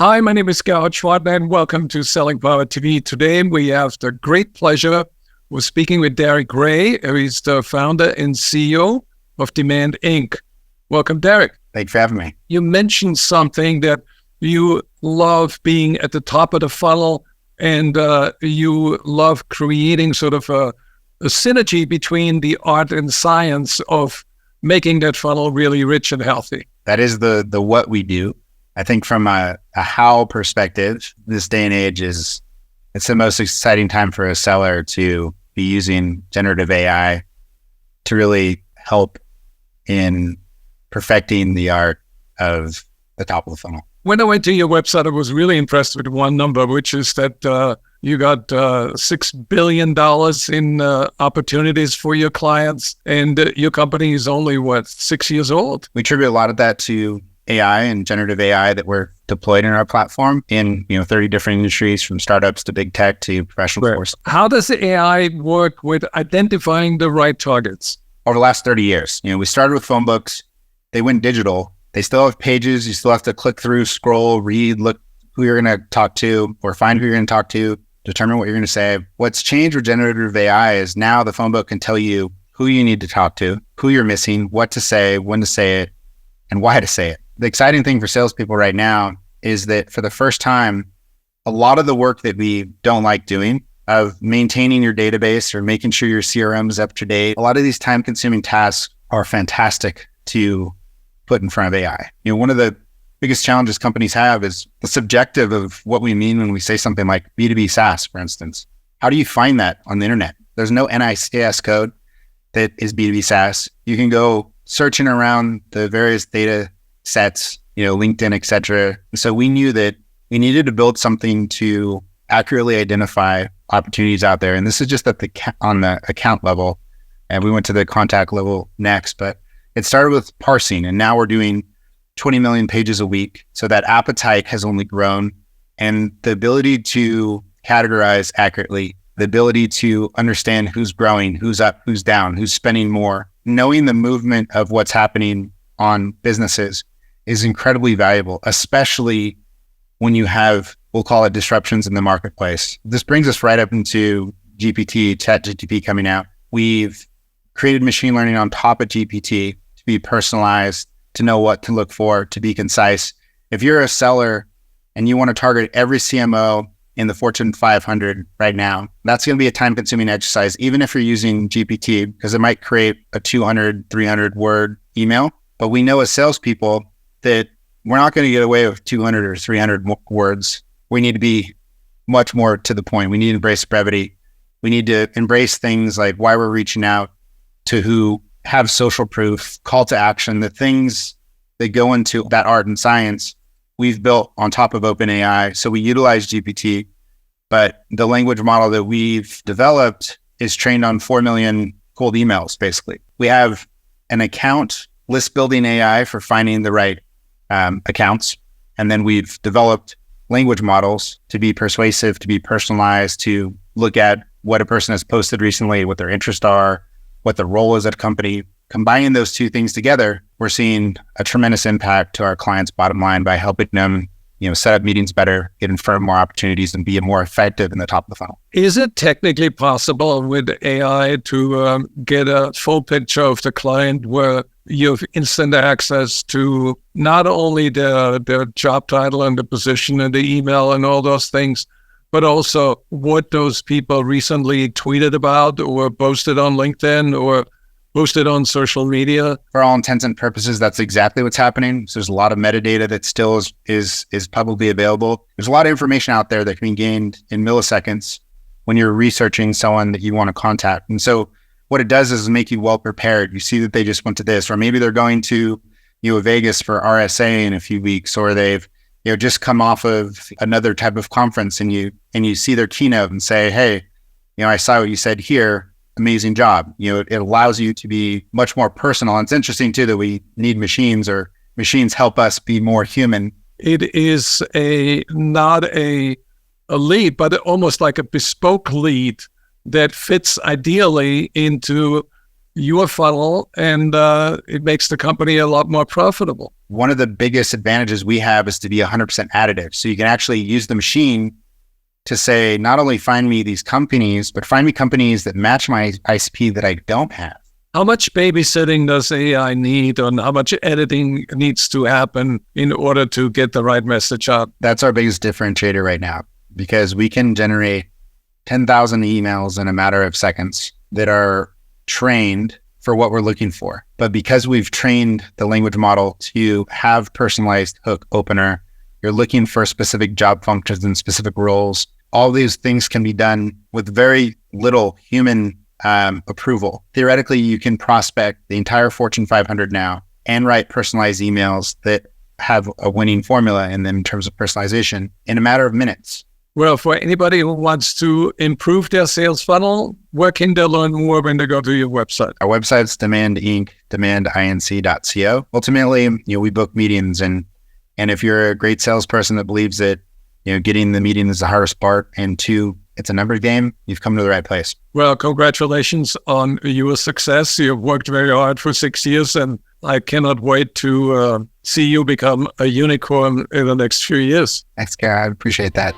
Hi, my name is Gerhard Schwartner, and welcome to Selling Power TV. Today, we have the great pleasure of speaking with Derek Ray, who is the founder and CEO of Demand Inc. Welcome, Derek. Thanks for having me. You mentioned something that you love being at the top of the funnel, and you love creating sort of a synergy between the art and science of making that funnel really rich and healthy. That is the what we do. I think from a how perspective, this day and age it's the most exciting time for a seller to be using generative AI to really help in perfecting the art of the top of the funnel. When I went to your website, I was really impressed with one number, which is that you got $6 billion in opportunities for your clients, and your company is only, 6 years old? We attribute a lot of that to AI and generative AI that we're deployed in our platform in 30 different industries, from startups to big tech to professional force. How does the AI work with identifying the right targets? Over the last 30 years, we started with phone books. They went digital. They still have pages. You still have to click through, scroll, read, look who you're going to talk to, or find who you're going to talk to, determine what you're going to say. What's changed with generative AI is now the phone book can tell you who you need to talk to, who you're missing, what to say, when to say it, and why to say it. The exciting thing for salespeople right now is that for the first time, a lot of the work that we don't like doing of maintaining your database or making sure your CRM is up to date, a lot of these time-consuming tasks are fantastic to put in front of AI. One of the biggest challenges companies have is the subjective of what we mean when we say something like B2B SaaS, for instance. How do you find that on the internet? There's no NICS code that is B2B SaaS. You can go searching around the various data sets, LinkedIn, et cetera. So we knew that we needed to build something to accurately identify opportunities out there. And this is just on the account level. And we went to the contact level next, but it started with parsing, and now we're doing 20 million pages a week. So that appetite has only grown, and the ability to categorize accurately, the ability to understand who's growing, who's up, who's down, who's spending more, knowing the movement of what's happening on businesses is incredibly valuable, especially when you have, we'll call it, disruptions in the marketplace. This brings us right up into ChatGPT coming out. We've created machine learning on top of GPT to be personalized, to know what to look for, to be concise. If you're a seller and you want to target every CMO in the Fortune 500 right now, that's going to be a time-consuming exercise, even if you're using GPT, because it might create a 200, 300 word email. But we know as salespeople that we're not going to get away with 200 or 300 words. We need to be much more to the point. We need to embrace brevity. We need to embrace things like why we're reaching out to who, have social proof, call to action, the things that go into that art and science we've built on top of OpenAI. So we utilize GPT, but the language model that we've developed is trained on 4 million cold emails, basically. We have an account list building AI for finding the right accounts. And then we've developed language models to be persuasive, to be personalized, to look at what a person has posted recently, what their interests are, what the role is at a company. Combining those two things together, we're seeing a tremendous impact to our clients' bottom line by helping them set up meetings better, get in front of more opportunities, and be more effective in the top of the funnel. Is it technically possible with AI to get a full picture of the client where you have instant access to not only their job title and the position and the email and all those things, but also what those people recently tweeted about or posted on LinkedIn or posted on social media? For all intents and purposes, that's exactly what's happening. So there's a lot of metadata that still is publicly available. There's a lot of information out there that can be gained in milliseconds when you're researching someone that you want to contact. And so what it does is make you well prepared. You see that they just went to this, or maybe they're going to Vegas for RSA in a few weeks, or they've just come off of another type of conference, and you see their keynote and say, hey, I saw what you said here. Amazing job. It allows you to be much more personal. And it's interesting too that we need machines, or machines help us be more human. It is not a lead, but almost like a bespoke lead that fits ideally into your funnel, and it makes the company a lot more profitable. One of the biggest advantages we have is to be 100% additive. So you can actually use the machine to say, not only find me these companies, but find me companies that match my ICP that I don't have. How much babysitting does AI need, and how much editing needs to happen in order to get the right message out? That's our biggest differentiator right now, because we can generate 10,000 emails in a matter of seconds that are trained for what we're looking for. But because we've trained the language model to have personalized hook opener, you're looking for specific job functions and specific roles. All these things can be done with very little human approval. Theoretically, you can prospect the entire Fortune 500 now and write personalized emails that have a winning formula in them in terms of personalization in a matter of minutes. Well, for anybody who wants to improve their sales funnel, where can they learn more when they go to your website? Our website's demandinc.co. Ultimately, we book meetings, and if you're a great salesperson that believes that, getting the meeting is the hardest part, and two, it's a numbers game, you've come to the right place. Well, congratulations on your success. You've worked very hard for 6 years, and I cannot wait to see you become a unicorn in the next few years. Thanks, Gary. I appreciate that.